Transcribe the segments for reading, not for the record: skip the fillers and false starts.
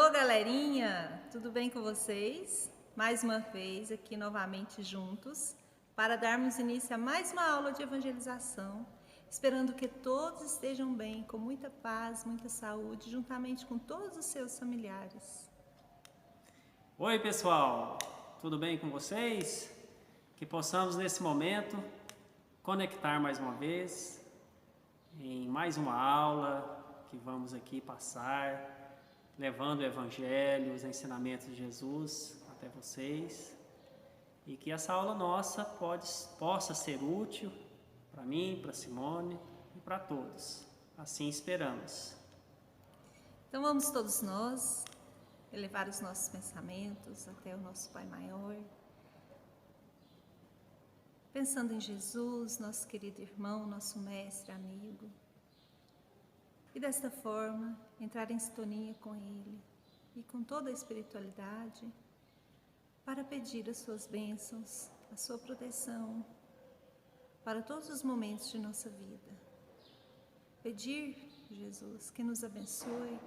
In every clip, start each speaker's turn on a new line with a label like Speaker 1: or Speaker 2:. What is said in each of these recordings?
Speaker 1: Alô, galerinha! Tudo bem com vocês? Mais uma vez aqui novamente juntos para darmos início a mais uma aula de evangelização, esperando que todos estejam bem, com muita paz, muita saúde, juntamente com todos os seus familiares.
Speaker 2: Oi, pessoal! Tudo bem com vocês? Que possamos nesse momento conectar mais uma vez em mais uma aula que vamos aqui passar, levando o Evangelho, os ensinamentos de Jesus até vocês, e que essa aula nossa possa ser útil para mim, para Simone e para todos. Assim esperamos.
Speaker 1: Então vamos todos nós elevar os nossos pensamentos até o nosso Pai Maior, pensando em Jesus, nosso querido irmão, nosso mestre, amigo, e desta forma entrar em sintonia com Ele e com toda a espiritualidade para pedir as suas bênçãos, a sua proteção para todos os momentos de nossa vida. Pedir, Jesus, que nos abençoe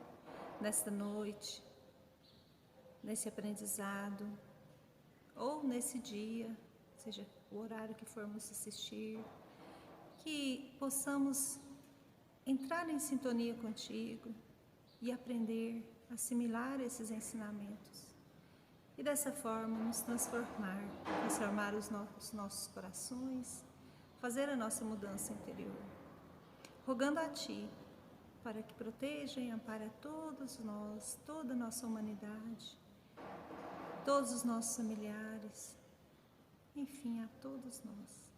Speaker 1: nesta noite, nesse aprendizado ou nesse dia, seja o horário que formos assistir, que possamos entrar em sintonia contigo e aprender, assimilar esses ensinamentos e dessa forma nos transformar os nossos corações, fazer a nossa mudança interior, rogando a Ti para que proteja e ampare a todos nós, toda a nossa humanidade, todos os nossos familiares, enfim, a todos nós.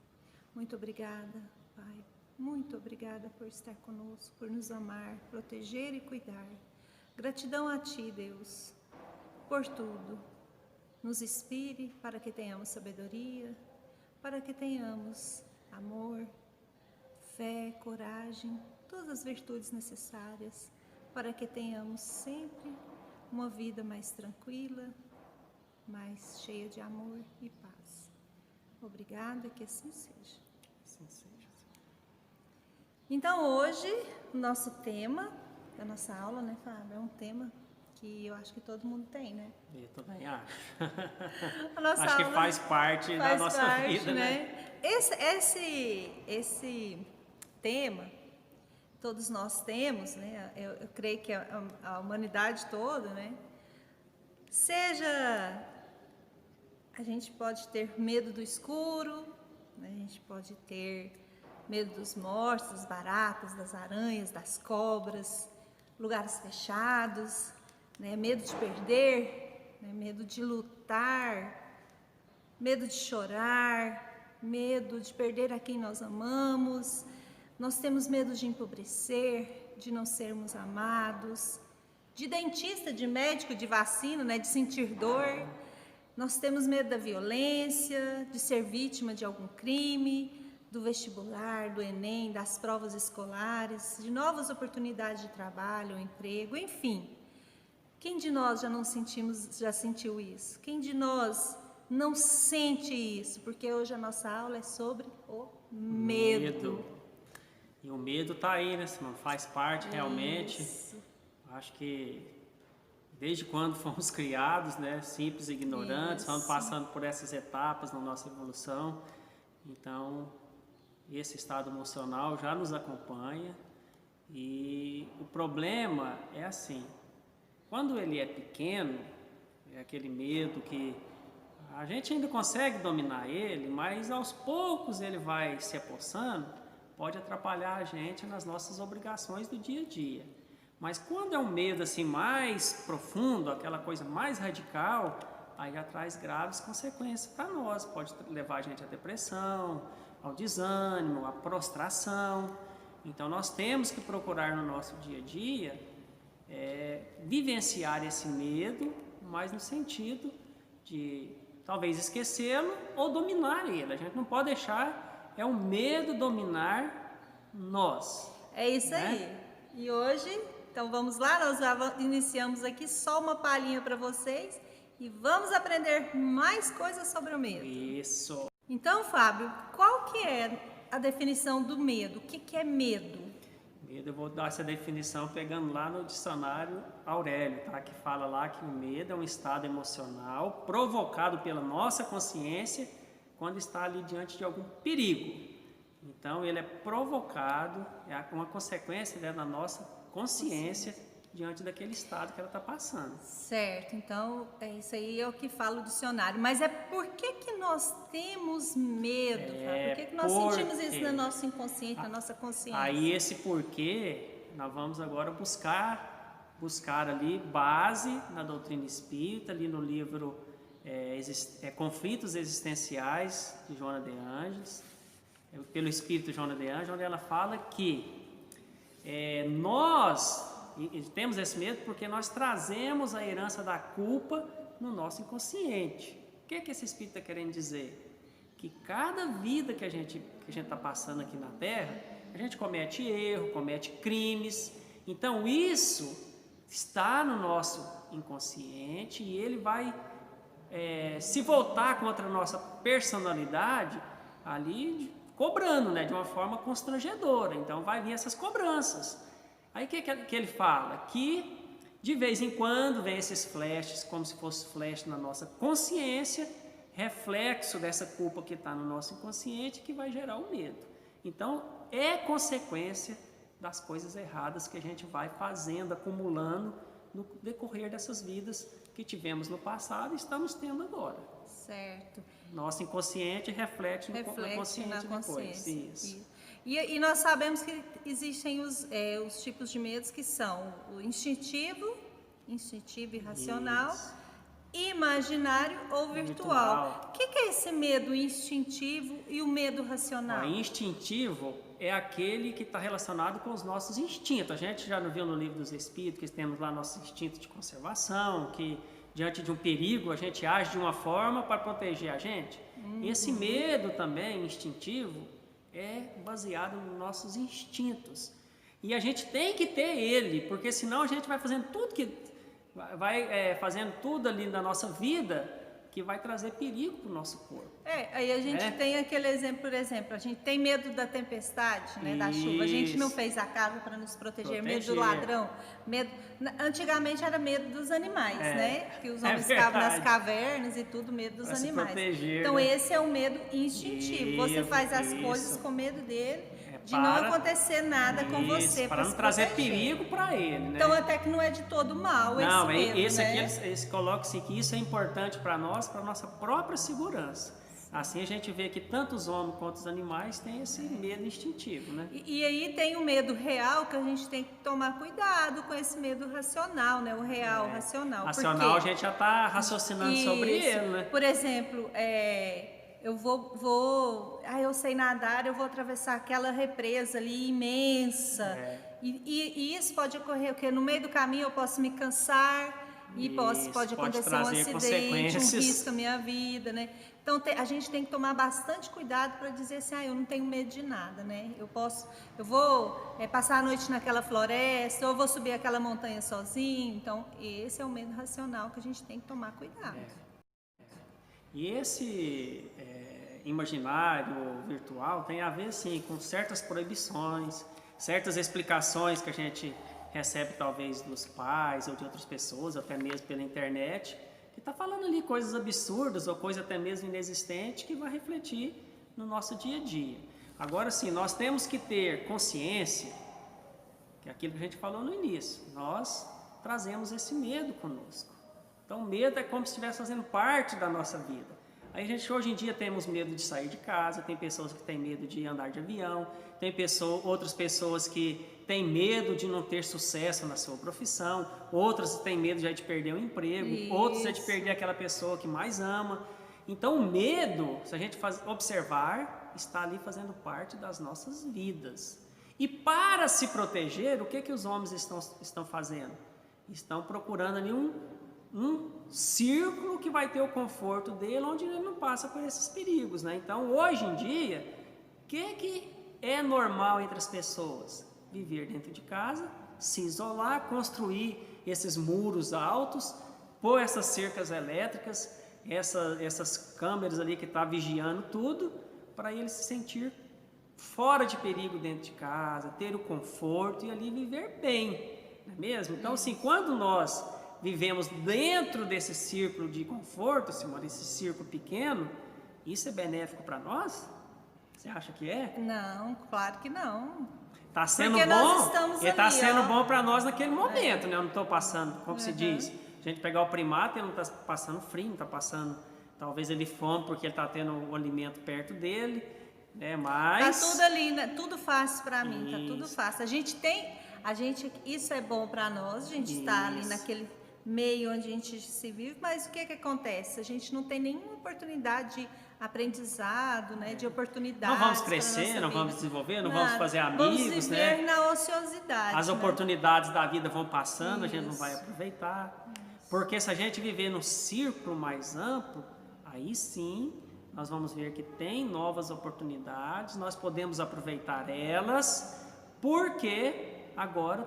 Speaker 1: Muito obrigada, Pai. Muito obrigada por estar conosco, por nos amar, proteger e cuidar. Gratidão a Ti, Deus, por tudo. Nos inspire para que tenhamos sabedoria, para que tenhamos amor, fé, coragem, todas as virtudes necessárias, para que tenhamos sempre uma vida mais tranquila, mais cheia de amor e paz. Obrigada, que assim seja.
Speaker 2: Assim seja.
Speaker 1: Então hoje, o nosso tema da nossa aula, né, Fábio, é um tema que eu acho que todo mundo tem, né?
Speaker 2: Eu também acho.
Speaker 1: A nossa
Speaker 2: Acho que
Speaker 1: aula
Speaker 2: faz parte da nossa vida, né?
Speaker 1: Esse tema, todos nós temos, né? Eu creio que a humanidade toda, né? Seja, a gente pode ter medo do escuro, né? A gente pode ter medo dos mortos, das baratas, das aranhas, das cobras, lugares fechados, né? Medo de perder, né? Medo de lutar, medo de chorar, medo de perder a quem nós amamos. Nós temos medo de empobrecer, de não sermos amados, de dentista, de médico, de vacina, né? De sentir dor. Nós temos medo da violência, de ser vítima de algum crime, do vestibular, do Enem, das provas escolares, de novas oportunidades de trabalho, emprego, enfim. Quem de nós já sentiu isso? Quem de nós não sente isso? Porque hoje a nossa aula é sobre o medo.
Speaker 2: E o medo tá aí, né, Simão? Faz parte realmente.
Speaker 1: Isso.
Speaker 2: Acho que desde quando fomos criados, né, simples e ignorantes, vamos passando por essas etapas na nossa evolução. Então, esse estado emocional já nos acompanha, e o problema é assim, quando ele é pequeno, é aquele medo que a gente ainda consegue dominar ele, mas aos poucos ele vai se apossando, pode atrapalhar a gente nas nossas obrigações do dia a dia. Mas quando é um medo assim mais profundo, aquela coisa mais radical, aí já traz graves consequências para nós, pode levar a gente à depressão, ao desânimo, à prostração. Então nós temos que procurar no nosso dia a dia vivenciar esse medo, mas no sentido de talvez esquecê-lo ou dominar ele. A gente não pode deixar o medo dominar nós.
Speaker 1: É isso, né? Aí. E hoje, então vamos lá, nós já iniciamos aqui só uma palhinha para vocês e vamos aprender mais coisas sobre o medo.
Speaker 2: Isso.
Speaker 1: Então, Fábio, qual que é a definição do medo? O que é medo?
Speaker 2: Medo, eu vou dar essa definição pegando lá no dicionário Aurélio, tá? Que fala lá que o medo é um estado emocional provocado pela nossa consciência quando está ali diante de algum perigo. Então, ele é provocado, é uma consequência, né, da nossa consciência diante daquele estado que ela está passando.
Speaker 1: Certo, então isso aí é o que fala o dicionário. Mas é por que nós temos medo? Por que nós sentimos isso no nosso inconsciente, na nossa consciência?
Speaker 2: Aí esse porquê, nós vamos agora buscar ali base na doutrina espírita, ali no livro Conflitos Existenciais, de Joana de Ângeles, pelo espírito Joana de Ângeles, onde ela fala que nós temos esse medo porque nós trazemos a herança da culpa no nosso inconsciente. O que é que esse espírito está querendo dizer? Que cada vida que a gente está passando aqui na Terra, a gente comete erro, comete crimes. Então isso está no nosso inconsciente e ele vai se voltar contra a nossa personalidade ali cobrando, né, de uma forma constrangedora. Então vai vir essas cobranças. Aí o que ele fala? Que de vez em quando vem esses flashes, como se fosse flash na nossa consciência, reflexo dessa culpa que está no nosso inconsciente, que vai gerar o medo. Então é consequência das coisas erradas que a gente vai fazendo, acumulando no decorrer dessas vidas que tivemos no passado e estamos tendo agora.
Speaker 1: Certo.
Speaker 2: Nosso inconsciente reflete na consciência depois. Isso.
Speaker 1: E nós sabemos que existem os tipos de medos que são o instintivo e racional, imaginário ou virtual. O que é esse medo instintivo e o medo racional?
Speaker 2: O instintivo é aquele que está relacionado com os nossos instintos. A gente já viu no livro dos Espíritos que temos lá nosso instinto de conservação, que diante de um perigo a gente age de uma forma para proteger a gente. E esse medo também instintivo é baseado nos nossos instintos. E a gente tem que ter ele, porque senão a gente vai fazendo tudo ali na nossa vida que vai trazer perigo para o nosso corpo.
Speaker 1: Aí a gente tem aquele exemplo, por exemplo, a gente tem medo da tempestade, né, da chuva. A gente não fez a casa para nos proteger, medo do ladrão, antigamente era medo dos animais, né? Que os homens ficavam nas cavernas e tudo, medo dos animais. Então esse é o medo instintivo. Você faz as coisas com medo dele. De não acontecer nada com você.
Speaker 2: Para não trazer perigo para ele, né?
Speaker 1: Então até que não é de todo mal esse medo,
Speaker 2: esse
Speaker 1: né?
Speaker 2: aqui, eles colocam assim, que isso é importante para nós, para a nossa própria segurança. Assim a gente vê que tanto os homens quanto os animais têm esse medo instintivo, né?
Speaker 1: E aí tem o medo real, que a gente tem que tomar cuidado com esse medo racional, né? O real, racional.
Speaker 2: Racional, a gente já está raciocinando sobre ele, né?
Speaker 1: Por exemplo, eu eu sei nadar, eu vou atravessar aquela represa ali imensa. E isso pode ocorrer, porque no meio do caminho eu posso me cansar e pode acontecer um acidente, um risco à minha vida, né? Então a gente tem que tomar bastante cuidado para dizer assim, eu não tenho medo de nada, né? Eu vou passar a noite naquela floresta, ou vou subir aquela montanha sozinho. Então esse é o medo racional que a gente tem que tomar cuidado.
Speaker 2: E esse imaginário virtual tem a ver, sim, com certas proibições, certas explicações que a gente recebe talvez dos pais ou de outras pessoas, até mesmo pela internet, que está falando ali coisas absurdas ou coisa até mesmo inexistente que vai refletir no nosso dia a dia. Agora sim, nós temos que ter consciência, que é aquilo que a gente falou no início, nós trazemos esse medo conosco. Então o medo é como se estivesse fazendo parte da nossa vida. Aí a gente hoje em dia temos medo de sair de casa, tem pessoas que têm medo de andar de avião, tem outras pessoas que têm medo de não ter sucesso na sua profissão, outras têm medo já de perder o emprego, outros é de perder aquela pessoa que mais ama. Então o medo, se a gente observar, está ali fazendo parte das nossas vidas. E para se proteger, o que os homens estão fazendo? Estão procurando ali um círculo que vai ter o conforto dele, onde ele não passa por esses perigos, né? Então, hoje em dia, o que é normal entre as pessoas? Viver dentro de casa, se isolar, construir esses muros altos, pôr essas cercas elétricas, essas câmeras ali que estão vigiando tudo, para ele se sentir fora de perigo dentro de casa, ter o conforto e ali viver bem, não é mesmo? Então, assim, quando nós vivemos dentro desse círculo de conforto, Simone, esse círculo pequeno, isso é benéfico para nós? Você acha que é?
Speaker 1: Não, claro que não.
Speaker 2: Está sendo
Speaker 1: Porque
Speaker 2: bom,
Speaker 1: nós estamos
Speaker 2: e está
Speaker 1: ali,
Speaker 2: sendo
Speaker 1: ó.
Speaker 2: bom para nós naquele momento, né? Eu não estou passando, como se diz, a gente pegar o primata, ele não está passando frio, não está passando, talvez ele fome porque ele está tendo o alimento perto dele, né? Mas...
Speaker 1: Tá tudo ali, né? Tudo fácil para mim, tá tudo
Speaker 2: Isso.
Speaker 1: fácil. Isso é bom para nós, a gente está ali
Speaker 2: Isso.
Speaker 1: naquele meio onde a gente se vive, mas o que que acontece? A gente não tem nenhuma oportunidade de aprendizado, né? De oportunidades.
Speaker 2: Não vamos
Speaker 1: pra
Speaker 2: crescer,
Speaker 1: nossa
Speaker 2: não
Speaker 1: vida.
Speaker 2: vamos desenvolver, não
Speaker 1: Nada.
Speaker 2: vamos fazer
Speaker 1: Vamos
Speaker 2: amigos,
Speaker 1: viver
Speaker 2: né?
Speaker 1: na ociosidade.
Speaker 2: As
Speaker 1: né?
Speaker 2: oportunidades da vida vão passando, a gente não
Speaker 1: Isso.
Speaker 2: vai aproveitar. Porque se a gente viver num círculo mais amplo, aí sim nós vamos ver que tem novas oportunidades, nós podemos aproveitar elas, porque agora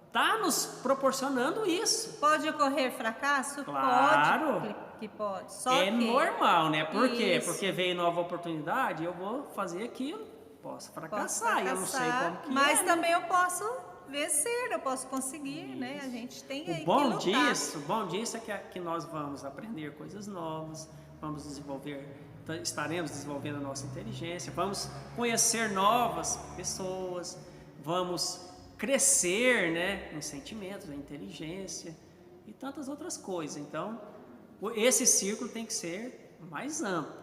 Speaker 2: está nos proporcionando isso.
Speaker 1: Pode ocorrer fracasso?
Speaker 2: Claro.
Speaker 1: Pode, que pode. Só
Speaker 2: É
Speaker 1: que
Speaker 2: normal, né? Por quê?
Speaker 1: Isso.
Speaker 2: Porque veio nova oportunidade, eu vou fazer aquilo, posso fracassar, eu não sei como que
Speaker 1: mas
Speaker 2: é, né?
Speaker 1: também eu posso vencer, eu posso conseguir, né? A gente tem aí
Speaker 2: O bom
Speaker 1: que lutar.
Speaker 2: o bom disso é que nós vamos aprender coisas novas, vamos estaremos desenvolvendo a nossa inteligência, vamos conhecer novas pessoas, vamos crescer, né, em sentimentos, em inteligência e tantas outras coisas. Então, esse círculo tem que ser mais amplo.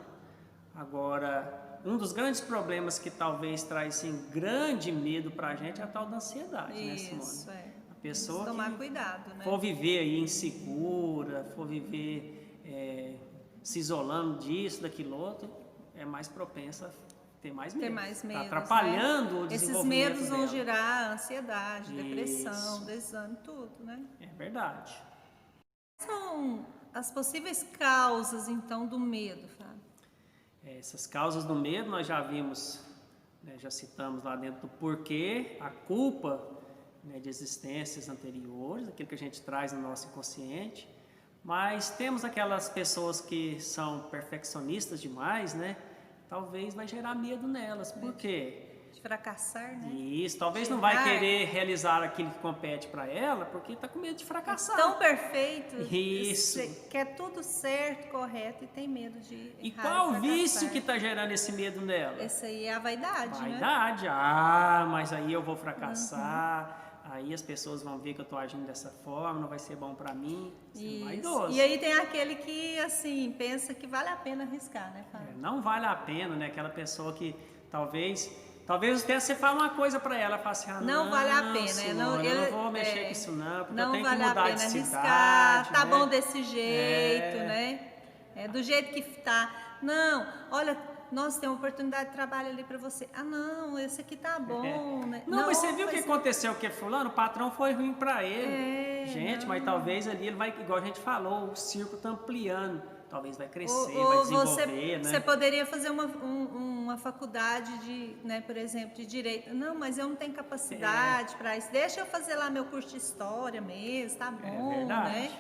Speaker 2: Agora, um dos grandes problemas que talvez traz assim, grande medo para a gente é a tal da ansiedade, né, Simone?
Speaker 1: Isso, é.
Speaker 2: A pessoa
Speaker 1: Tem que tomar
Speaker 2: que
Speaker 1: cuidado, né?
Speaker 2: for viver aí insegura, for viver se isolando disso, daquilo outro, é mais propensa a ter mais medo.
Speaker 1: Ter mais medo.
Speaker 2: Tá atrapalhando o
Speaker 1: Esses
Speaker 2: desenvolvimento
Speaker 1: medos vão
Speaker 2: dela.
Speaker 1: gerar ansiedade,
Speaker 2: Isso.
Speaker 1: depressão, desânimo, tudo, né?
Speaker 2: É verdade.
Speaker 1: São as possíveis causas, então, do medo, Fábio?
Speaker 2: Essas causas do medo nós já vimos, né, já citamos lá dentro do porquê, a culpa, né, de existências anteriores, aquilo que a gente traz no nosso inconsciente, mas temos aquelas pessoas que são perfeccionistas demais, né? Talvez vai gerar medo nelas. Por quê?
Speaker 1: De fracassar, né?
Speaker 2: Isso, talvez não vai querer realizar aquilo que compete para ela, porque está com medo de fracassar.
Speaker 1: Tão perfeito,
Speaker 2: Isso.
Speaker 1: quer tudo certo, correto e tem medo de
Speaker 2: E
Speaker 1: errar,
Speaker 2: qual
Speaker 1: fracassar.
Speaker 2: vício que está gerando esse medo nela?
Speaker 1: Essa aí é a vaidade, né?
Speaker 2: Vaidade. Mas aí eu vou fracassar, aí as pessoas vão ver que eu estou agindo dessa forma, não vai ser bom para mim. Isso. Vaidoso.
Speaker 1: E aí tem aquele que, assim, pensa que vale a pena arriscar, né, Fábio?
Speaker 2: Não vale a pena, né? Aquela pessoa que talvez até você fala uma coisa para ela, fala assim,
Speaker 1: não vale a pena,
Speaker 2: Simone, eu não vou mexer com isso não, porque eu tenho
Speaker 1: vale
Speaker 2: que mudar
Speaker 1: a pena
Speaker 2: de
Speaker 1: arriscar,
Speaker 2: cidade,
Speaker 1: tá
Speaker 2: né?
Speaker 1: bom desse jeito, né? Do jeito que tá. Não, olha, nossa, tem uma oportunidade de trabalho ali para você. Ah, não, esse aqui tá bom, né?
Speaker 2: Não, mas você viu o que aconteceu com fulano? O patrão foi ruim para ele. Gente, mas talvez ali ele vai, igual a gente falou, o círculo tá ampliando. Talvez vai crescer, vai desenvolver, né?
Speaker 1: Você poderia fazer uma faculdade de, né, por exemplo, de direito. Não, mas eu não tenho capacidade para isso. Deixa eu fazer lá meu curso de história mesmo, tá bom,
Speaker 2: verdade.
Speaker 1: né?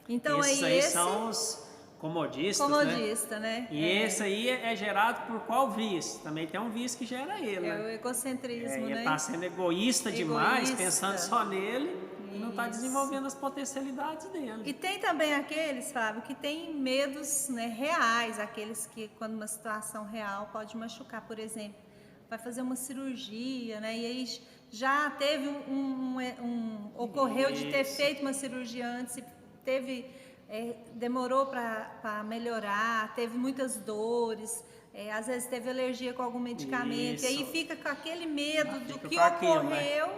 Speaker 1: Então
Speaker 2: aí são os comodistas,
Speaker 1: né?
Speaker 2: E esse aí é gerado por qual vício? Também tem um vício que gera ele,
Speaker 1: É
Speaker 2: né?
Speaker 1: o egocentrismo, né?
Speaker 2: Ele está sendo egoísta demais, pensando só nele. E não está desenvolvendo as potencialidades dele.
Speaker 1: E tem também aqueles, Fábio, que têm medos, né, reais, aqueles que quando uma situação real pode machucar, por exemplo, vai fazer uma cirurgia, né, e aí já teve ocorreu de ter feito uma cirurgia antes, demorou para melhorar, teve muitas dores, às vezes teve alergia com algum medicamento, e aí fica com aquele medo do que ocorreu,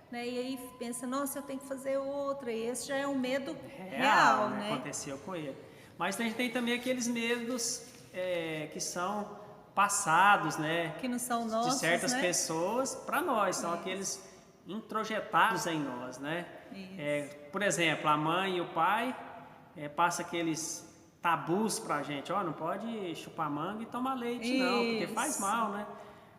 Speaker 1: né? E aí pensa, nossa, eu tenho que fazer outra, e esse já é um medo real, né?
Speaker 2: Aconteceu com ele. Mas a gente tem também aqueles medos que são passados, né?
Speaker 1: Que não são nossos,
Speaker 2: de certas
Speaker 1: né?
Speaker 2: pessoas para nós, são aqueles introjetados em nós, né? Por exemplo, a mãe e o pai passam aqueles tabus pra gente, não pode chupar manga e tomar leite, não, porque faz mal, né?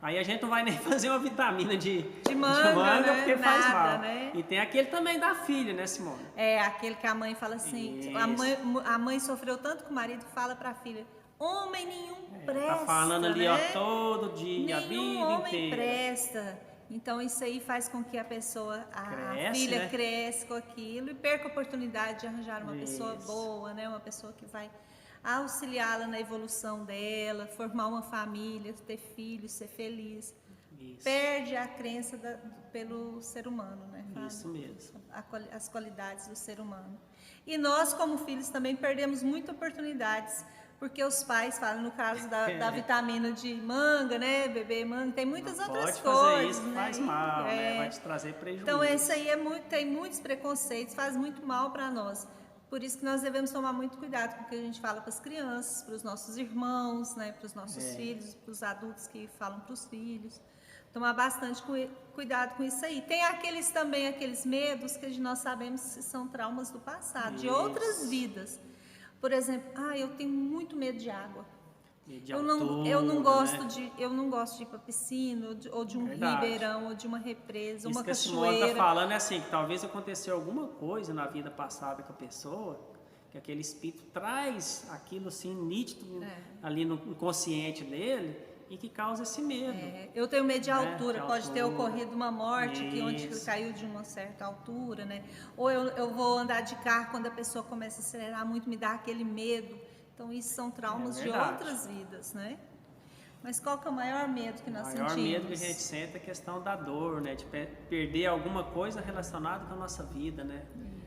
Speaker 2: Aí a gente não vai nem fazer uma vitamina de manga
Speaker 1: né?
Speaker 2: porque faz mal.
Speaker 1: Né?
Speaker 2: E tem aquele também da filha, né, Simone?
Speaker 1: Aquele que a mãe fala assim, a mãe sofreu tanto que o marido fala para a filha, Homem nenhum presta,
Speaker 2: tá falando ali,
Speaker 1: né?
Speaker 2: ó, todo dia, a
Speaker 1: Nenhum
Speaker 2: vida
Speaker 1: homem
Speaker 2: inteira.
Speaker 1: presta. Então isso aí faz com que a pessoa, a
Speaker 2: Cresce,
Speaker 1: filha
Speaker 2: né?
Speaker 1: cresça com aquilo e perca a oportunidade de arranjar uma pessoa
Speaker 2: Isso.
Speaker 1: boa, né? Uma pessoa que vai auxiliá-la na evolução dela, formar uma família, ter filhos, ser feliz.
Speaker 2: Isso.
Speaker 1: Perde a crença pelo ser humano, né, Fábio?
Speaker 2: Isso mesmo.
Speaker 1: As qualidades do ser humano. E nós, como filhos, também perdemos muitas oportunidades, porque os pais falam, no caso da vitamina de manga, né, beber manga, tem muitas
Speaker 2: Não
Speaker 1: outras
Speaker 2: pode fazer
Speaker 1: coisas,
Speaker 2: isso,
Speaker 1: né?
Speaker 2: faz mal, né? Vai te trazer prejuízo.
Speaker 1: Então, esse aí tem muitos preconceitos, faz muito mal para nós. Por isso que nós devemos tomar muito cuidado com o que a gente fala para as crianças, para os nossos irmãos, né, para os nossos filhos, para os adultos que falam para os filhos. Tomar bastante cuidado com isso aí. Tem aqueles medos que nós sabemos que são traumas do passado, de outras vidas. Por exemplo, eu tenho muito medo de água. Eu não gosto, né? Eu não gosto de ir para piscina, ou de um ribeirão, ou de uma represa,
Speaker 2: isso
Speaker 1: uma
Speaker 2: que
Speaker 1: cachoeira.
Speaker 2: A Simone está falando é assim, que talvez aconteceu alguma coisa na vida passada com a pessoa, que aquele espírito traz aquilo assim nítido ali no inconsciente dele, e que causa esse medo.
Speaker 1: Eu tenho medo de altura, pode ter ocorrido uma morte onde caiu de uma certa altura, né? Ou eu vou andar de carro, quando a pessoa começa a acelerar muito, me dá aquele medo. Então, isso são traumas de outras vidas, né? Mas qual que é o maior medo que nós sentimos? O maior medo
Speaker 2: que a gente sente é a questão da dor, né? De perder alguma coisa relacionada com a nossa vida, né?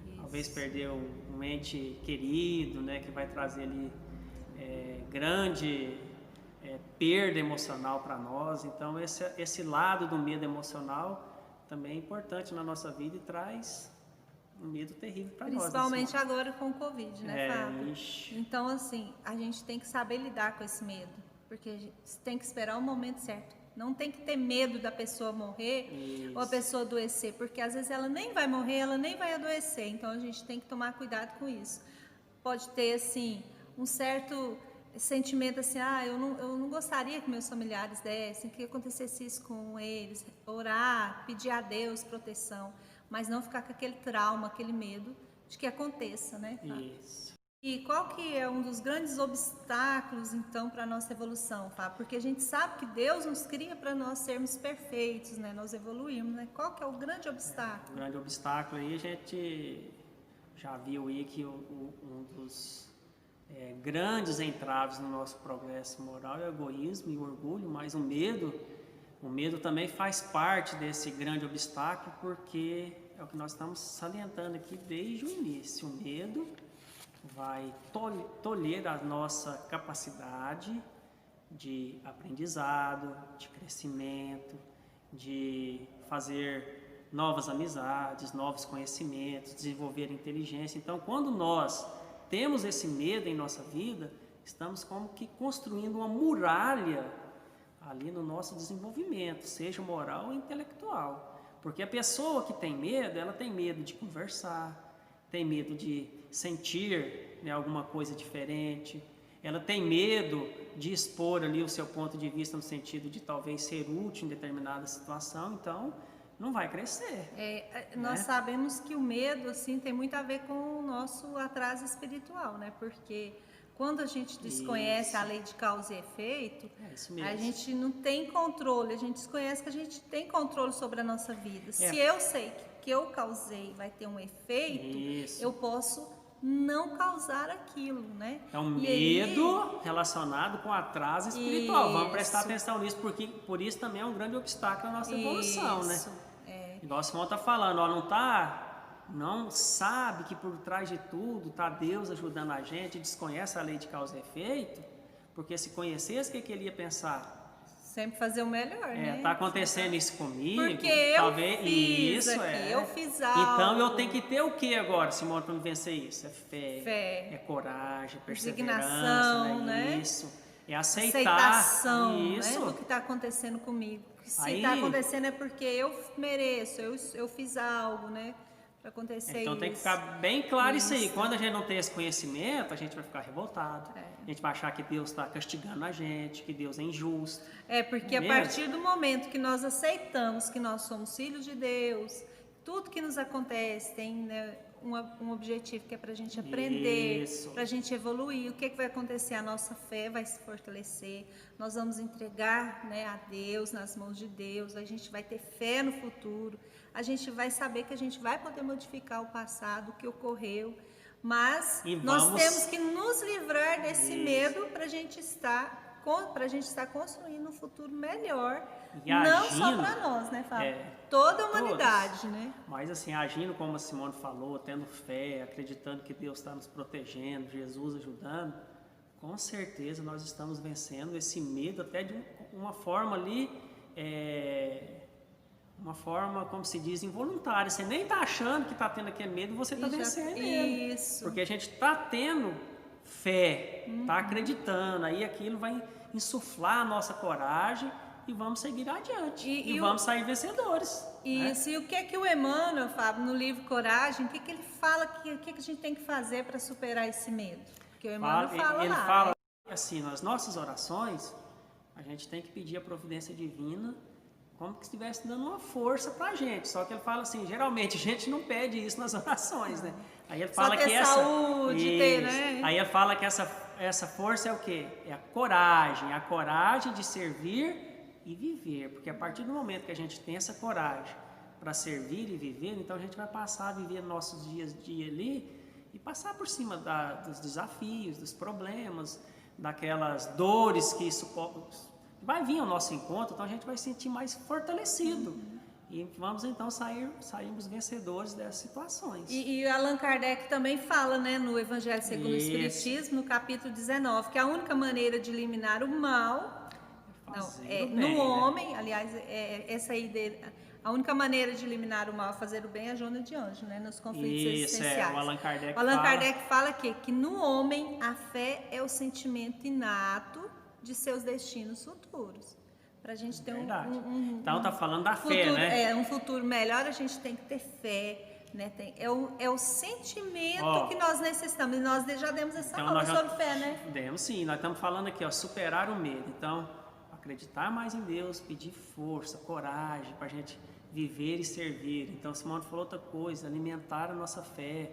Speaker 2: Isso. Talvez perder um ente querido, né? Que vai trazer ali grande perda emocional para nós. Então, esse lado do medo emocional também é importante na nossa vida e traz um medo terrível para nós.
Speaker 1: Principalmente agora com o Covid, né, Fábio? Então, assim, a gente tem que saber lidar com esse medo, porque a gente tem que esperar o momento certo. Não tem que ter medo da pessoa morrer ou a pessoa adoecer, porque às vezes ela nem vai morrer, ela nem vai adoecer. Então, a gente tem que tomar cuidado com isso. Pode ter, assim, um certo sentimento assim, eu não gostaria que meus familiares dessem, que acontecesse isso com eles, orar, pedir a Deus proteção, mas não ficar com aquele trauma, aquele medo de que aconteça, né?
Speaker 2: Isso.
Speaker 1: E qual que é um dos grandes obstáculos, então, para a nossa evolução, Fábio? Porque a gente sabe que Deus nos cria para nós sermos perfeitos, né? Nós evoluirmos, né? Qual que é o grande obstáculo?
Speaker 2: O grande obstáculo aí, a gente já viu aí que um dos grandes entraves no nosso progresso moral é o egoísmo e o orgulho, mas o medo também faz parte desse grande obstáculo, porque é o que nós estamos salientando aqui desde o início. O medo vai tolher a nossa capacidade de aprendizado, de crescimento, de fazer novas amizades, novos conhecimentos, desenvolver inteligência. Então, quando nós temos esse medo em nossa vida, estamos como que construindo uma muralha ali no nosso desenvolvimento, seja moral ou intelectual. Porque a pessoa que tem medo, ela tem medo de conversar, tem medo de sentir, né, alguma coisa diferente, ela tem medo de expor ali o seu ponto de vista no sentido de talvez ser útil em determinada situação, então não vai crescer.
Speaker 1: Nós sabemos que o medo, assim, tem muito a ver com o nosso atraso espiritual, né? Porque quando a gente desconhece a lei de causa e efeito, a gente não tem controle, a gente desconhece que a gente tem controle sobre a nossa vida. Se eu sei que o que eu causei vai ter um efeito, eu posso não causar aquilo, né?
Speaker 2: É um medo relacionado com atraso espiritual. Vamos prestar atenção nisso, porque por isso também é um grande obstáculo na nossa evolução, né? Igual a Simone está falando, não sabe que por trás de tudo está Deus ajudando a gente, desconhece a lei de causa e efeito, porque se conhecesse, o que ele ia pensar?
Speaker 1: Sempre fazer o melhor, né?
Speaker 2: Tá acontecendo isso comigo.
Speaker 1: Porque eu fiz eu fiz algo.
Speaker 2: Então eu tenho que ter o que agora, Simone, para me vencer isso? É fé, é coragem, é perseverança, né? Isso. É
Speaker 1: aceitação, né, do que está acontecendo comigo. Se está acontecendo é porque eu mereço, eu fiz algo, né? Para acontecer
Speaker 2: então tem que ficar bem claro isso aí. Quando a gente não tem esse conhecimento, a gente vai ficar revoltado. A gente vai achar que Deus está castigando a gente, que Deus é injusto.
Speaker 1: Porque a partir do momento que nós aceitamos que nós somos filhos de Deus, tudo que nos acontece tem, né, um objetivo que é para a gente aprender,
Speaker 2: Isso.
Speaker 1: para a gente evoluir. O que vai acontecer? A nossa fé vai se fortalecer, nós vamos entregar, né, a Deus, nas mãos de Deus, a gente vai ter fé no futuro, a gente vai saber que a gente vai poder modificar o passado, o que ocorreu, mas nós temos que nos livrar desse medo para a gente estar construindo um futuro melhor, não só para nós, né, Fábio? Toda a humanidade, né?
Speaker 2: Mas assim, agindo como a Simone falou, tendo fé, acreditando que Deus está nos protegendo, Jesus ajudando, com certeza nós estamos vencendo esse medo até de uma forma ali, uma forma, como se diz, involuntária. Você nem está achando que está tendo aquele medo, você está vencendo ele.
Speaker 1: Isso.
Speaker 2: Porque a gente está tendo fé, está acreditando, aí aquilo vai insuflar a nossa coragem e vamos seguir adiante. E vamos sair vencedores.
Speaker 1: Isso, né? E o que é que o Emmanuel, Fábio, no livro Coragem, o que ele fala, o que a gente tem que fazer para superar esse medo? Porque o Emmanuel fala
Speaker 2: ele
Speaker 1: lá.
Speaker 2: Fala assim, nas nossas orações, a gente tem que pedir a providência divina como que estivesse dando uma força pra gente. Só que ele fala assim, geralmente a gente não pede isso nas orações, né? Aí ele fala
Speaker 1: só ter
Speaker 2: que
Speaker 1: saúde, ter, né?
Speaker 2: Aí ele fala que essa força é o quê? É a coragem de servir e viver. Porque a partir do momento que a gente tem essa coragem para servir e viver, então a gente vai passar a viver nossos dias a dia ali e passar por cima dos desafios, dos problemas, daquelas dores que isso vai vir ao nosso encontro, então a gente vai se sentir mais fortalecido. E vamos então sairmos vencedores dessas situações.
Speaker 1: E Allan Kardec também fala, né, no Evangelho segundo o Espiritismo, no capítulo 19, que a única maneira de eliminar o mal no homem, aliás, essa aí dele, a única maneira de eliminar o mal é fazer o bem é a Jona de Anjo, né, nos conflitos existenciais.
Speaker 2: O Allan Kardec
Speaker 1: fala que no homem a fé é o sentimento inato de seus destinos futuros. Para a gente ter
Speaker 2: então tá falando da
Speaker 1: futuro,
Speaker 2: fé, né?
Speaker 1: Um futuro melhor, a gente tem que ter fé, né? É o sentimento que nós necessitamos. E nós já demos essa aula sobre fé, né?
Speaker 2: Demos sim, nós estamos falando aqui, superar o medo. Então, acreditar mais em Deus, pedir força, coragem para a gente viver e servir. Então, Simone falou outra coisa, alimentar a nossa fé.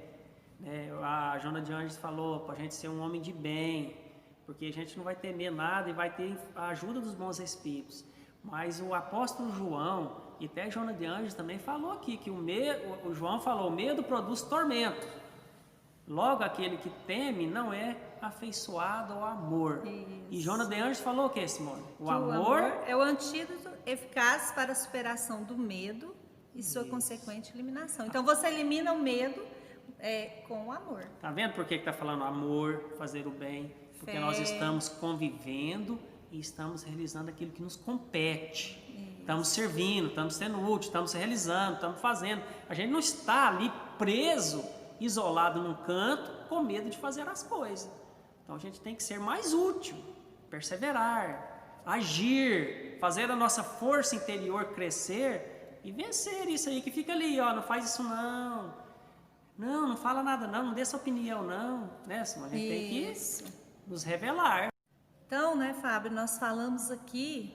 Speaker 2: Né? A Jona de Anjos falou para a gente ser um homem de bem, porque a gente não vai temer nada e vai ter a ajuda dos bons espíritos. Mas o apóstolo João, e até Jona de Anjos também falou aqui, que o João falou, o medo produz tormento. Logo, aquele que teme não é afeiçoado ao amor. Isso. E Jona de Anjos falou o que, Simone? O amor
Speaker 1: é o antídoto eficaz para a superação do medo e sua consequente eliminação. Então, você elimina o medo com o amor.
Speaker 2: Tá vendo por que está falando amor, fazer o bem? Porque nós estamos convivendo e estamos realizando aquilo que nos compete. Isso. Estamos servindo, estamos sendo úteis, estamos realizando, estamos fazendo. A gente não está ali preso, isolado num canto, com medo de fazer as coisas. Então a gente tem que ser mais útil, perseverar, agir, fazer a nossa força interior crescer e vencer isso aí que fica ali, não faz isso não. Não fala nada não dê essa opinião não, né? A gente tem que nos revelar.
Speaker 1: Então, né, Fábio, nós falamos aqui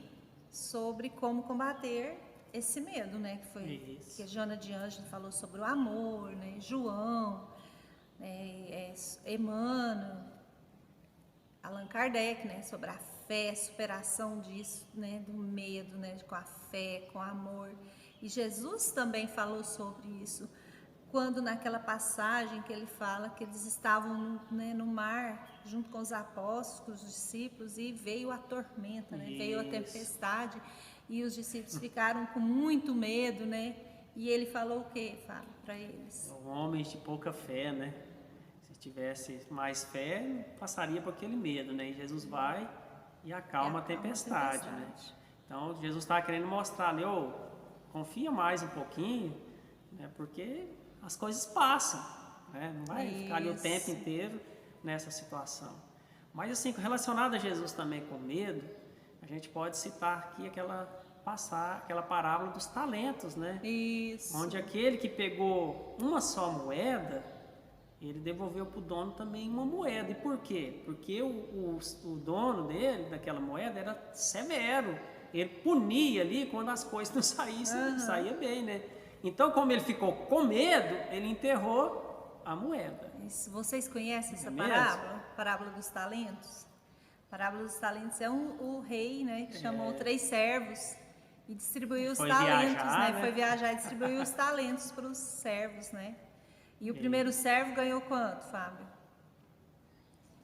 Speaker 1: sobre como combater esse medo, né, que foi que a Jona de Anjos falou sobre o amor, né, João, Emmanuel, Allan Kardec, né, sobre a fé, superação disso, né, do medo, né, com a fé, com o amor. E Jesus também falou sobre isso, quando naquela passagem que ele fala que eles estavam no mar, junto com os apóstolos, com os discípulos, e veio a tormenta, né? Veio a tempestade, e os discípulos ficaram com muito medo, né? E ele falou o quê, Fábio, para eles?
Speaker 2: Homens de pouca fé, né? Se tivesse mais fé, passaria por aquele medo, né? E Jesus vai e acalma a tempestade, né? Então, Jesus está querendo mostrar ali, confia mais um pouquinho, né? Porque as coisas passam, né? Não vai ficar ali o tempo inteiro nessa situação. Mas assim, relacionado a Jesus também com medo, a gente pode citar aqui aquela parábola dos talentos, né?
Speaker 1: Isso.
Speaker 2: Onde aquele que pegou uma só moeda, ele devolveu para o dono também uma moeda. E por quê? Porque o dono dele, daquela moeda, era severo. Ele punia ali quando as coisas não saía bem, né? Então, como ele ficou com medo, ele enterrou a moeda.
Speaker 1: Isso. Vocês conhecem essa
Speaker 2: mesmo?
Speaker 1: parábola? Parábola dos talentos? A parábola dos talentos é o rei, né, que chamou 3 servos e distribuiu os
Speaker 2: Foi
Speaker 1: talentos,
Speaker 2: viajar,
Speaker 1: né? Foi viajar e distribuiu os talentos para os servos, né? E o
Speaker 2: E-
Speaker 1: primeiro servo ganhou quanto, Fábio?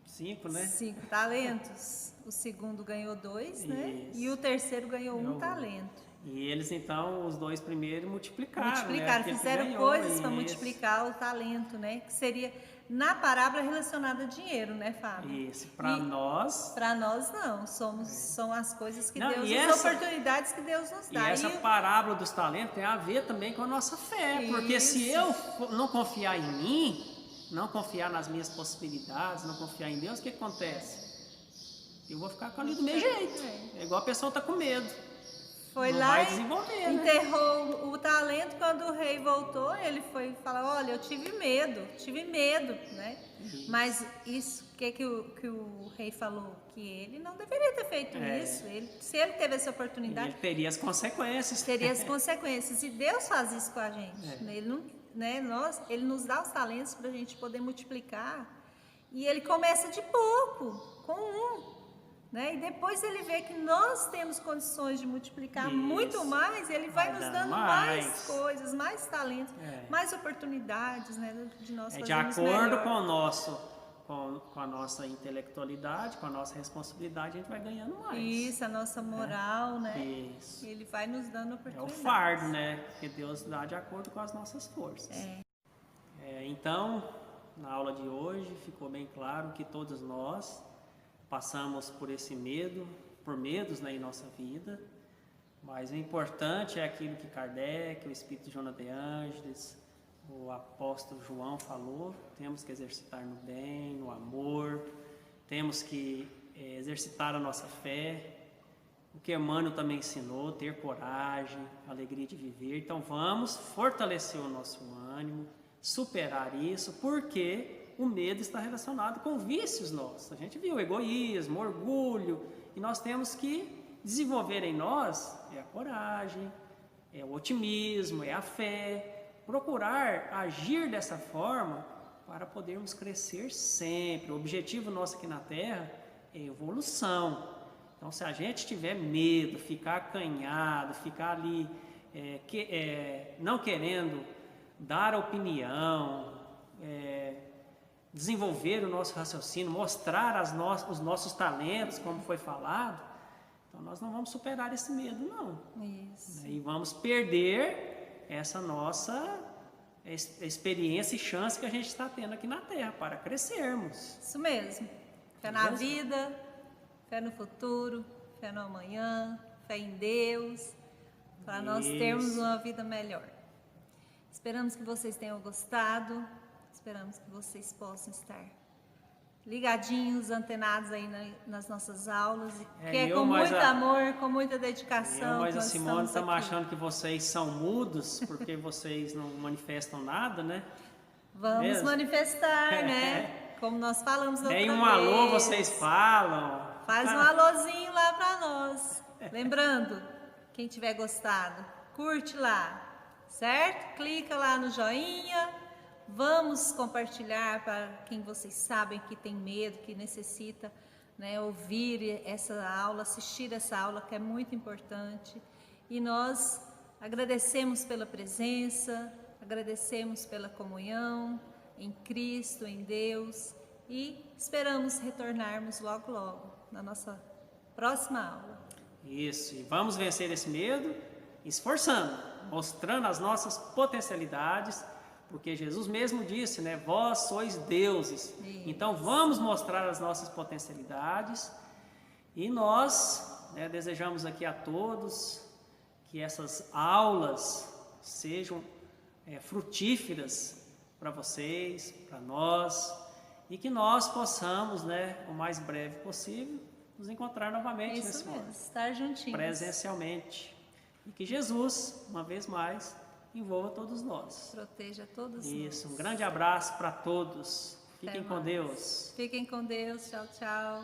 Speaker 2: 5, né?
Speaker 1: 5 talentos. O segundo ganhou 2, né?
Speaker 2: Isso.
Speaker 1: E o terceiro ganhou
Speaker 2: Ganhou
Speaker 1: 1
Speaker 2: um.
Speaker 1: talento.
Speaker 2: E eles, então, os 2 primeiros multiplicaram,
Speaker 1: Multiplicaram,
Speaker 2: né?
Speaker 1: fizeram
Speaker 2: Ganhou,
Speaker 1: coisas para
Speaker 2: isso.
Speaker 1: multiplicar o talento, né? Que seria, na parábola, relacionada a dinheiro, né, Fábio?
Speaker 2: Isso, para
Speaker 1: E
Speaker 2: nós.
Speaker 1: para nós não, são as coisas que
Speaker 2: Não,
Speaker 1: Deus,
Speaker 2: e
Speaker 1: as
Speaker 2: essa-
Speaker 1: oportunidades que Deus nos
Speaker 2: E
Speaker 1: dá.
Speaker 2: essa parábola dos talentos tem a ver também com a nossa fé, porque se
Speaker 1: Isso.
Speaker 2: eu não confiar em mim, não confiar nas minhas possibilidades, não confiar em Deus, o que acontece? Eu vou ficar ali do meu jeito. É igual a pessoa tá com medo.
Speaker 1: Foi
Speaker 2: não
Speaker 1: lá
Speaker 2: vai
Speaker 1: e
Speaker 2: desenvolver, né?
Speaker 1: enterrou o talento. Quando o rei voltou, ele foi falar: olha, eu tive medo, né? Mas isso, que o rei falou? Que ele não deveria ter feito isso. Se ele teve essa
Speaker 2: E
Speaker 1: oportunidade,
Speaker 2: ele teria as consequências.
Speaker 1: teria as consequências. E Deus faz isso com a gente. Né? Ele, não, né? Ele nos dá os talentos para a gente poder multiplicar. E ele começa de pouco, com 1. Né? E depois ele vê que nós temos condições de multiplicar
Speaker 2: Isso.
Speaker 1: muito mais, ele vai nos dando mais coisas, mais talentos, mais oportunidades, né? De nós
Speaker 2: De
Speaker 1: fazermos
Speaker 2: acordo
Speaker 1: melhor.
Speaker 2: com com a nossa intelectualidade, com a nossa responsabilidade, a gente vai ganhando mais.
Speaker 1: Isso, a nossa moral, né?
Speaker 2: Isso.
Speaker 1: Ele vai nos dando
Speaker 2: É o
Speaker 1: oportunidades.
Speaker 2: fardo, né? Que Deus dá de acordo com as nossas forças. Então, na aula de hoje, ficou bem claro que todos nós passamos por esse medo, por medos, né, em nossa vida, mas o importante é aquilo que Kardec, o Espírito Joana de Ângeles, o apóstolo João falou: temos que exercitar no bem, no amor, temos que exercitar a nossa fé, o que Emmanuel também ensinou, ter coragem, alegria de viver. Então vamos fortalecer o nosso ânimo, superar isso, porque o medo está relacionado com vícios nossos. A gente viu o egoísmo, o orgulho, e nós temos que desenvolver em nós a coragem, o otimismo, a fé, procurar agir dessa forma para podermos crescer sempre. O objetivo nosso aqui na Terra é evolução. Então, se a gente tiver medo, ficar acanhado, ficar ali não querendo dar opinião, desenvolver o nosso raciocínio, mostrar os nossos talentos, como foi falado, então nós não vamos superar esse medo, não.
Speaker 1: Isso.
Speaker 2: E vamos perder essa nossa experiência e chance que a gente está tendo aqui na Terra para crescermos.
Speaker 1: Isso mesmo. Fé na vida, fé no futuro, fé no amanhã, fé em Deus, para nós termos uma vida melhor. Esperamos que vocês tenham gostado, esperamos que vocês possam estar ligadinhos, antenados aí nas nossas aulas, que é com muito amor, com muita dedicação.
Speaker 2: Mas a Simone estamos achando que vocês são mudos, porque vocês não manifestam nada, né?
Speaker 1: Vamos manifestar, né? Como nós falamos outra vez.
Speaker 2: Nem um alô vocês falam.
Speaker 1: Faz um alôzinho lá para nós. Lembrando, quem tiver gostado, curte lá, certo? Clica lá no joinha. Vamos compartilhar para quem vocês sabem que tem medo, que necessita, né, ouvir essa aula, assistir essa aula, que é muito importante. E nós agradecemos pela presença, agradecemos pela comunhão em Cristo, em Deus, e esperamos retornarmos logo, logo, na nossa próxima aula.
Speaker 2: Isso, e vamos vencer esse medo, esforçando, mostrando as nossas potencialidades, porque Jesus mesmo disse, né? Vós sois deuses. Isso. Então vamos mostrar as nossas potencialidades, e nós, né, desejamos aqui a todos que essas aulas sejam frutíferas para vocês, para nós, e que nós possamos, né, o mais breve possível, nos encontrar novamente nesse momento,
Speaker 1: estar juntinhos,
Speaker 2: presencialmente, e que Jesus, uma vez mais, envolva todos nós.
Speaker 1: Proteja todos nós.
Speaker 2: Isso, um grande abraço para todos. Fiquem com Deus.
Speaker 1: Fiquem com Deus. Tchau, tchau.